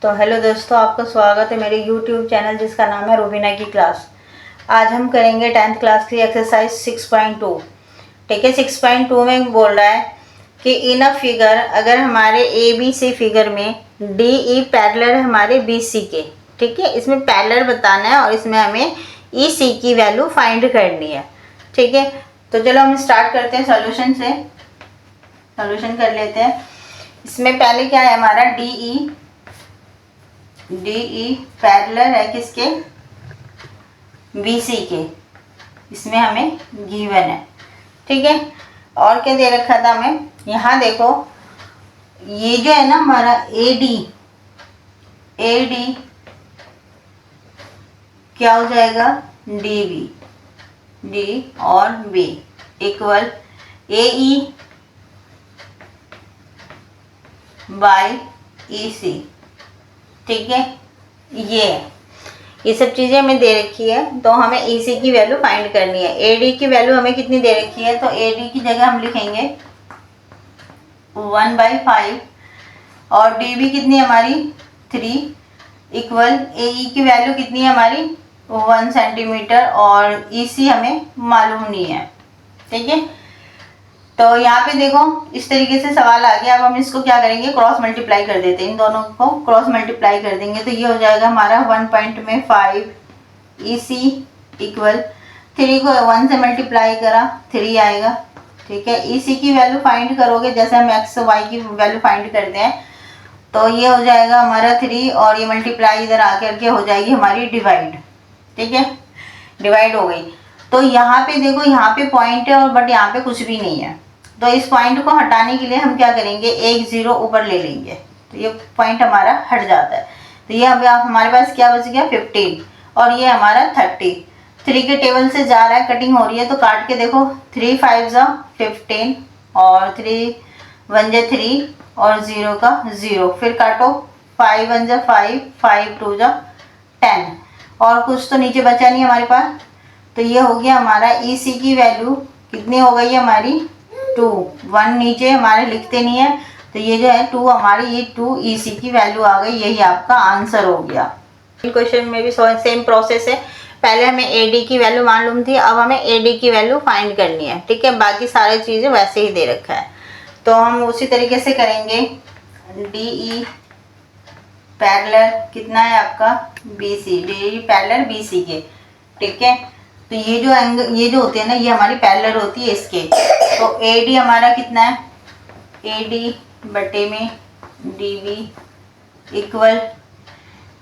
तो हेलो दोस्तों, आपका स्वागत है मेरे यूट्यूब चैनल जिसका नाम है रूबीना की क्लास। आज हम करेंगे 10th क्लास की एक्सरसाइज 6.2। ठीक है, 6.2 में बोल रहा है कि इन अ फिगर, अगर हमारे ए बी सी फिगर में डी ई पैरेलल है हमारे बी सी के। ठीक है, इसमें पैरेलल बताना है और इसमें हमें ई सी की वैल्यू फाइंड करनी है। ठीक है, तो चलो हम स्टार्ट करते हैं सॉल्यूशन से। सॉल्यूशन कर लेते हैं। इसमें पहले क्या है हमारा डी ई पैरेलल है किसके, बी सी के। इसमें हमें गिवन है। ठीक है, और क्या दे रखा था हमें, यहाँ देखो ये जो है ना हमारा ए डी क्या हो जाएगा, डी बी, डी और B equal A E by E C. ठीक है, ये सब चीज़ें हमें दे रखी है, तो हमें ई सी की वैल्यू फाइंड करनी है। ए डी की वैल्यू हमें कितनी दे रखी है, तो ए डी की जगह हम लिखेंगे 1/5 और डी बी कितनी हमारी 3 इक्वल ए ई की वैल्यू कितनी है हमारी 1 सेंटीमीटर और ई सी हमें मालूम नहीं है। ठीक है, तो यहाँ पे देखो इस तरीके से सवाल आ गया। अब हम इसको क्या करेंगे, क्रॉस मल्टीप्लाई कर देते हैं। इन दोनों को क्रॉस मल्टीप्लाई कर देंगे तो ये हो जाएगा हमारा 1.5 ई सी इक्वल 3 को 1 से मल्टीप्लाई करा 3 आएगा। ठीक है, ई सी की वैल्यू फाइंड करोगे जैसे हम एक्स वाई की वैल्यू फाइंड करते हैं, तो ये हो जाएगा हमारा 3 और ये मल्टीप्लाई इधर आकर के हो जाएगी हमारी डिवाइड। ठीक है, डिवाइड हो गई। तो यहाँ पे देखो, यहाँ पे पॉइंट है और बट यहाँ पे कुछ भी नहीं है, तो इस पॉइंट को हटाने के लिए हम क्या करेंगे, एक जीरो ऊपर ले लेंगे तो ये पॉइंट हमारा हट जाता है। तो ये अब हमारे पास क्या बच गया 15 और ये हमारा 30। 3 के टेबल से जा रहा है, कटिंग हो रही है, तो काट के देखो 3 5 जा 15 और 3 1 जा 3 और 0 का 0, फिर काटो 5 1 जा 5 5 2 जा 10 और कुछ तो नीचे बचा नहीं हमारे पास। तो ये हो गया हमारा ई सी की वैल्यू कितनी हो गई है हमारी 2। 1 नीचे हमारे लिखते नहीं है, तो ये जो है 2 हमारी, ये 2 ई सी की वैल्यू आ गई। यही आपका आंसर हो गया। क्वेश्चन में भी सेम प्रोसेस है। पहले हमें ए डी की वैल्यू मालूम थी, अब हमें ए डी की वैल्यू फाइंड करनी है। ठीक है, बाकी सारी चीज़ें वैसे ही दे रखा है, तो हम उसी तरीके से करेंगे। डी ई पैरेलल कितना है आपका B C, D E parallel B C के। ठीक है, तो ये जो एंगल, ये जो होते हैं ना, ये हमारी पैरेलल होती है इसके। तो ए डी हमारा कितना है, ए डी बटे में डी बी इक्वल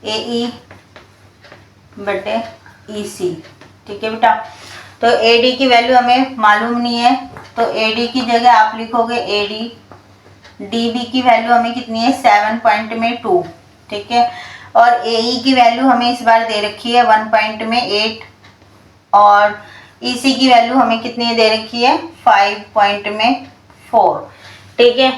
ए ई बटे ई सी। ठीक है बेटा, तो ए डी की वैल्यू हमें मालूम नहीं है, तो ए डी की जगह आप लिखोगे ए डी। डी बी की वैल्यू हमें कितनी है 7.2। ठीक है, और ए ई की वैल्यू हमें इस बार दे रखी है 1.8 और ई सी की वैल्यू हमें कितनी दे रखी है 5.4। ठीक है,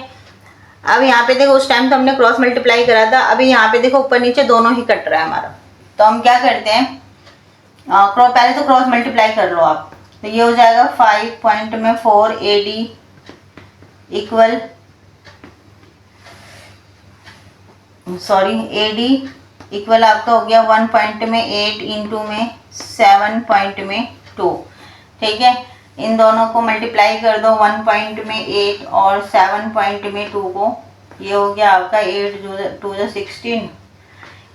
अब यहाँ पे देखो उस टाइम तो हमने क्रॉस मल्टीप्लाई करा था, अभी यहाँ पे देखो ऊपर नीचे दोनों ही कट रहा है हमारा, तो हम क्या करते हैं, पहले तो क्रॉस मल्टीप्लाई कर लो आप। तो ये हो जाएगा 5.4 A D equal, sorry A D equal आपका हो गया 1.8 इंटू में 7.2। ठीक है, इन दोनों को मल्टीप्लाई कर दो 1.8 और 7.2 को, ये हो गया आपका 8 2 16,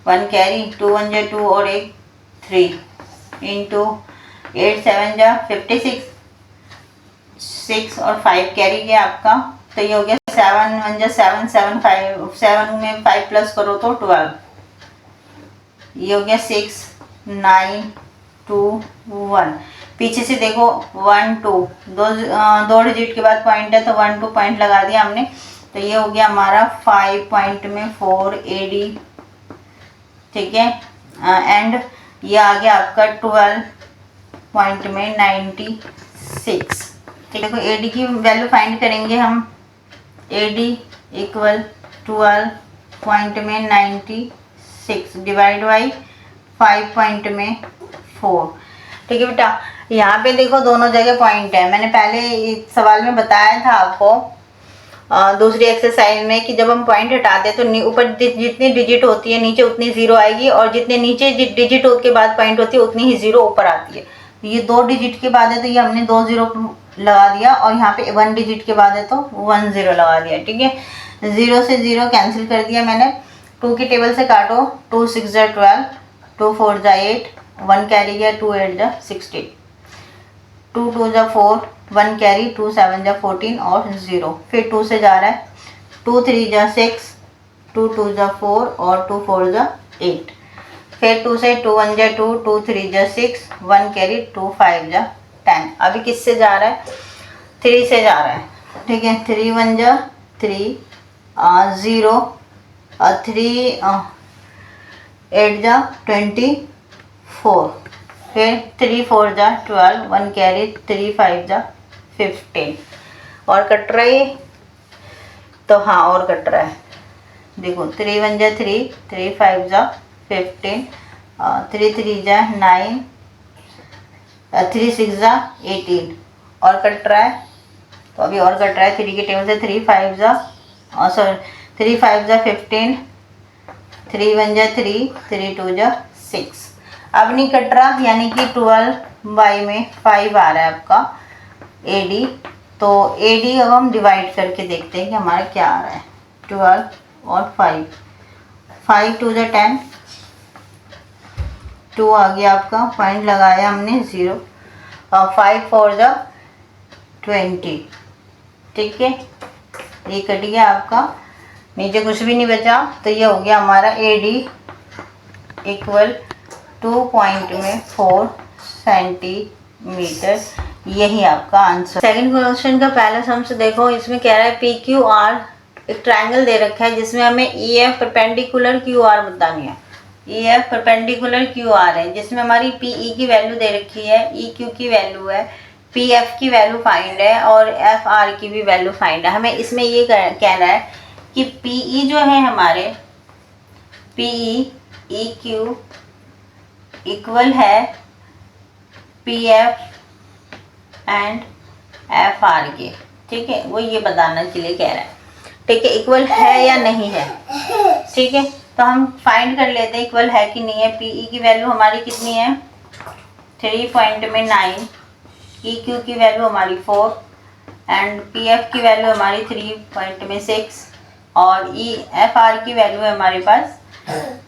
1 कैरी 2 1 जा 2 और 1 3 इंटू 8 7 जा 56, 6 और 5 कैरी गया आपका, तो ये हो गया 7 1 जा 7 7 5 7 में 5 प्लस करो तो 12, ये हो गया 6 9 2 1। पीछे से देखो 1 2 दो डिजिट के बाद पॉइंट है, तो 1 2 पॉइंट लगा दिया हमने, तो ये हो गया हमारा 5.4 ए डी। ठीक है, एंड ये आ गया आपका 12.96। ठीक है, देखो ए डी की वैल्यू फाइंड करेंगे हम। A D equal 12.96 divide by 5.4। ठीक है बेटा, यहाँ पे देखो दोनों जगह पॉइंट है, मैंने पहले इस सवाल में बताया था आपको। दूसरी एक्सरसाइज में कि जब हम पॉइंट हटाते हैं तो ऊपर जितनी डिजिट होती है नीचे उतनी जीरो आएगी, और जितने नीचे डिजिट के बाद पॉइंट होती है उतनी ही जीरो ऊपर आती है। ये 2 डिजिट के बाद है तो ये हमने 2 जीरो लगा दिया, और यहाँ पे 1 डिजिट के बाद है तो 1 जीरो लगा दिया। ठीक है, 0 से 0 कैंसिल कर दिया मैंने। 2 की टेबल से काटो, 2 6 जा 12, 2 4 जा 8, 1 कैरी गया, 2 8 जा 16, 2 2 जा 4, 1 कैरी, 2 7 जा 14 और 0। फिर 2 से जा रहा है, 2 3 जा 6, 2 2 जा 4 और 2 4 जा 8। फिर 2 से 2 1 जा 2, 2 3 जा 6, 1 कैरी, 2 5 जा 10। अभी किससे जा रहा है? 3 से जा रहा है। ठीक है, 3 1 जा 3, 0, 3 8 जा 24, फिर 3 4 जा 12, 1 कैरी, 3 5 जा 15। और कट रहा है तो हाँ और कट रहा है, देखो 3 1 जा 3, 3 5 जा 15, 3 3 जा 9, 3 6 जा 18 और कट रहा है। तो अभी और कट रहा है, 3 की टेबल से 3 5 जा 3 5 जा 15, 3 1 जा 3, 3 2 जा 6। अब नहीं कट रहा, यानी कि 12 बाई में 5 आ रहा है आपका AD। तो AD अब हम डिवाइड करके देखते हैं कि हमारा क्या आ रहा है। 12 और 5, 5 2 जा 10, 2 आ गया आपका, पॉइंट लगाया हमने 0, और 5 4 जा 20। ठीक है, ये कट गया आपका, नीचे कुछ भी नहीं बचा। तो ये हो गया हमारा AD इक्वल 2.4 सेंटीमीटर। यही आपका आंसर। सेकंड क्वेश्चन का पहला सम से देखो, इसमें कह रहा है PQR एक ट्रायंगल दे रखा है जिसमें हमें EF परपेंडिकुलर QR बतानी है। EF परपेंडिकुलर QR है जिसमें हमारी PE की वैल्यू दे रखी है, EQ की वैल्यू है, PF की वैल्यू फाइंड है और FR की भी वैल्यू फाइंड है। हमें इसमें ये कहना है कि PE जो है हमारे PE EQ इक्वल है PF एंड FR के। ठीक है, वो ये बताने के लिए कह रहा है। ठीक है, इक्वल है या नहीं है। ठीक है, तो हम फाइंड कर लेते हैं इक्वल है कि नहीं है। PE की वैल्यू हमारी कितनी है 3.9, EQ की वैल्यू हमारी 4 एंड PF की वैल्यू हमारी 3.6 और FR की वैल्यू है हमारे पास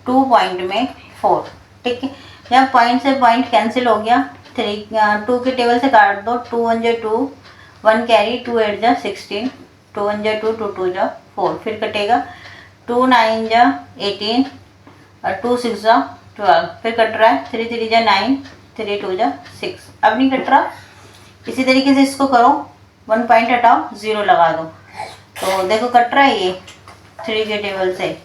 2.4। ठीक है, जब पॉइंट से पॉइंट कैंसिल हो गया, 2 के टेबल से काट दो, 2 1 जा 2, 1 कैरी, 2 8 जा 16, 2 1 जा 2, 2 2 जा 4, फिर कटेगा 2 9 जा 18 और 2 6 जा 12, फिर कट रहा है 3 3 जा 9, 3 2 जा 6। अब नहीं कट रहा, इसी तरीके से इसको करो, 1 पॉइंट हटाओ, 0 लगा दो। तो देखो कट रहा है ये 3 के टेबल से,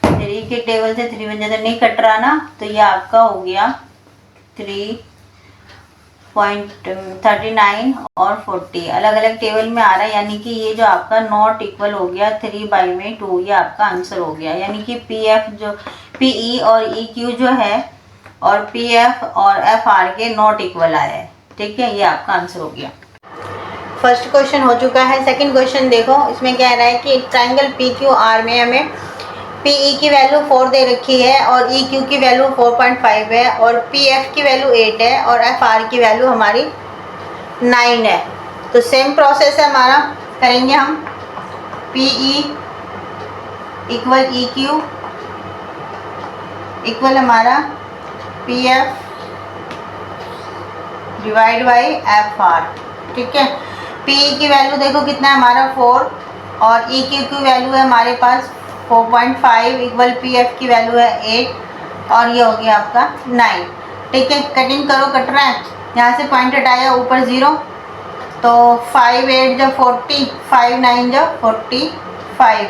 3 के टेबल से 3 1 जा नहीं कट रहा ना, तो ये आपका हो गया 3.39 और 40 अलग अलग टेबल में आ रहा है, यानी कि ये जो आपका नॉट इक्वल हो गया 3 बाई में 2, ये आपका आंसर हो गया। यानी कि PE और EQ जो है और PF और FR के नॉट इक्वल आया है। ठीक है, ये आपका आंसर हो गया। फर्स्ट क्वेश्चन हो चुका है। सेकंड क्वेश्चन देखो, इसमें कह रहा है कि एक ट्रायंगल PQR में हमें PE की वैल्यू 4 दे रखी है और EQ की वैल्यू 4.5 है और PF की वैल्यू 8 है और FR की वैल्यू हमारी 9 है। तो सेम प्रोसेस है हमारा, करेंगे हम PE इक्वल EQ इक्वल हमारा PF डिवाइड बाई FR। ठीक है, PE की वैल्यू देखो कितना है हमारा 4 और EQ की वैल्यू है हमारे पास 4.5 इक्वल PF की वैल्यू है 8 और ये हो गया आपका 9। ठीक है, कटिंग करो, कट रहा है, यहाँ से पॉइंट हटाया ऊपर 0, तो 5 8 जा 40, 5 9 जा 45,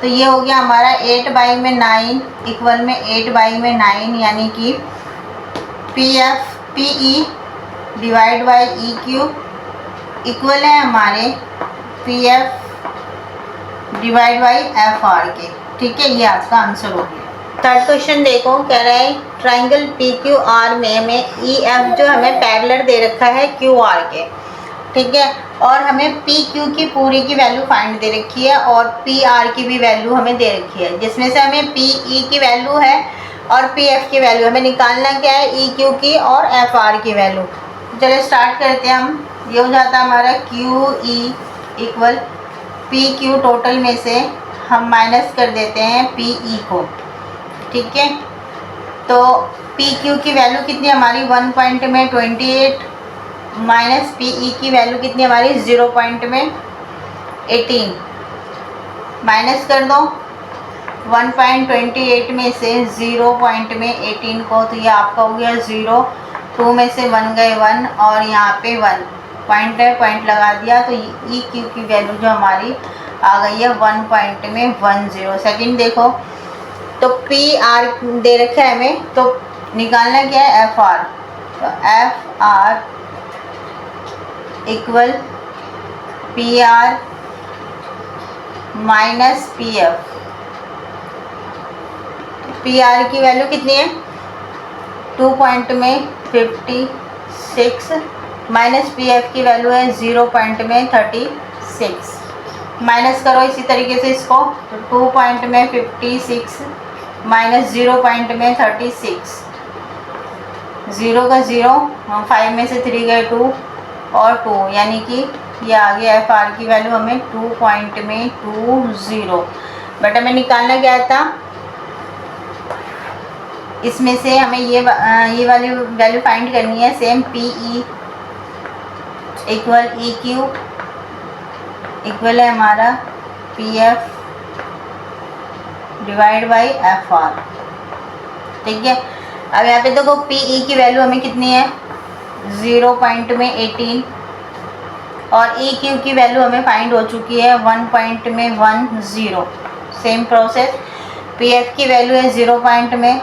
तो ये हो गया हमारा 8 बाई में 9 इक्वल में 8 बाई में 9, यानी कि PE divide by EQ equal है हमारे PF डिवाइड बाई FR के। ठीक है, ये आपका आंसर हो गया। थर्ड क्वेश्चन देखो, कह रहा है ट्रायंगल PQR में हमें EF जो हमें पैरेलल दे रखा है QR के। ठीक है। और हमें पी क्यू की पूरी की वैल्यू फाइंड दे रखी है और पी आर की भी वैल्यू हमें दे रखी है, जिसमें से हमें पी ई की वैल्यू है और पी एफ की वैल्यू हमें निकालना क्या है, ई क्यू की और एफ आर की वैल्यू। चलिए स्टार्ट करते हैं हम। ये हो जाता है हमारा Q E equal P Q, total में से हम माइनस कर देते हैं पी ई को। ठीक है, तो पी क्यू की वैल्यू कितनी हमारी 1 पॉइंट में 28 माइनस पी ई की वैल्यू कितनी हमारी 0 पॉइंट में 18। माइनस कर दो 1.28 में से 0 पॉइंट में 18 को, तो ये आपका हो गया 0। 2 में से 1 गए 1 और यहाँ पे 1 पॉइंट है, पॉइंट लगा दिया, तो ई क्यू की वैल्यू जो हमारी आ गई है 1 पॉइंट में 10। सेकंड देखो, तो पी आर दे रखा है हमें, तो निकालना क्या है, एफ आर। तो F R equal P R minus P F. P R की वैल्यू कितनी है 2 पॉइंट में 56 माइनस पी एफ की वैल्यू है 0 पॉइंट में 36। माइनस करो इसी तरीके से इसको, तो 2 पॉइंट में 56 माइनस 0 पॉइंट में 36, 0 का 0, 5 में से 3 गए 2 और 2, यानी कि ये आ गया एफ आर की वैल्यू हमें 2 पॉइंट में 20। बट हमें निकालना क्या था, इसमें से हमें ये वाली वैल्यू फाइंड करनी है। Same P E equal E Q equal है हमारा P F divide by F R. ठीक है, अब यहाँ पे देखो पी ई की वैल्यू हमें कितनी है 0 पॉइंट में 18 और ई क्यू की वैल्यू हमें फाइंड हो चुकी है 1 पॉइंट में 10। सेम प्रोसेस, पी एफ की वैल्यू है 0 पॉइंट में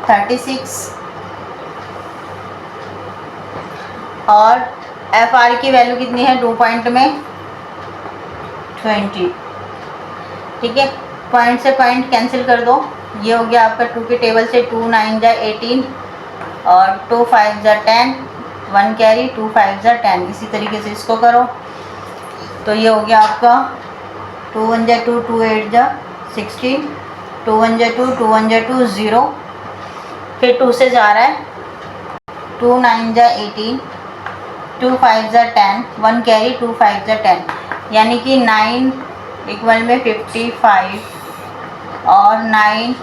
36 और एफ आर की वैल्यू कितनी है 2 पॉइंट में 20। ठीक है, पॉइंट से पॉइंट कैंसिल कर दो, ये हो गया आपका 2 के टेबल से 2 9 जा 18 और 2 5 जा 10, 1 कैरी 2 5 जा 10। इसी तरीके से इसको करो, तो ये हो गया आपका 2 1 जा 2, 2 8 जा 16, 2 1 जा 2, 2 1 जा 2 0, फिर 2 से जा रहा है 2 9 जा 18, 2 5 जा 10, 1 कैरी 2 5 जा 10, यानी कि 9 इक्वल में 55 और 9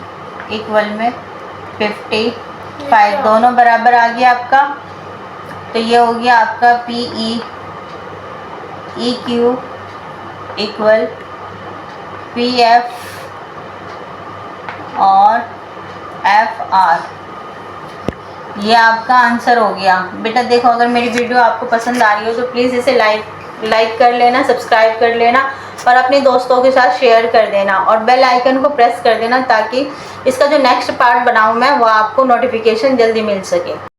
इक्वल में 55, दोनों बराबर आ गया आपका। तो ये हो गया आपका P E Q equal P F और एफ आर। ये आपका आंसर हो गया। बेटा देखो, अगर मेरी वीडियो आपको पसंद आ रही हो तो प्लीज़ इसे लाइक कर लेना, सब्सक्राइब कर लेना और अपने दोस्तों के साथ शेयर कर देना और बेल आइकन को प्रेस कर देना, ताकि इसका जो नेक्स्ट पार्ट बनाऊँ मैं वो आपको नोटिफिकेशन जल्दी मिल सके।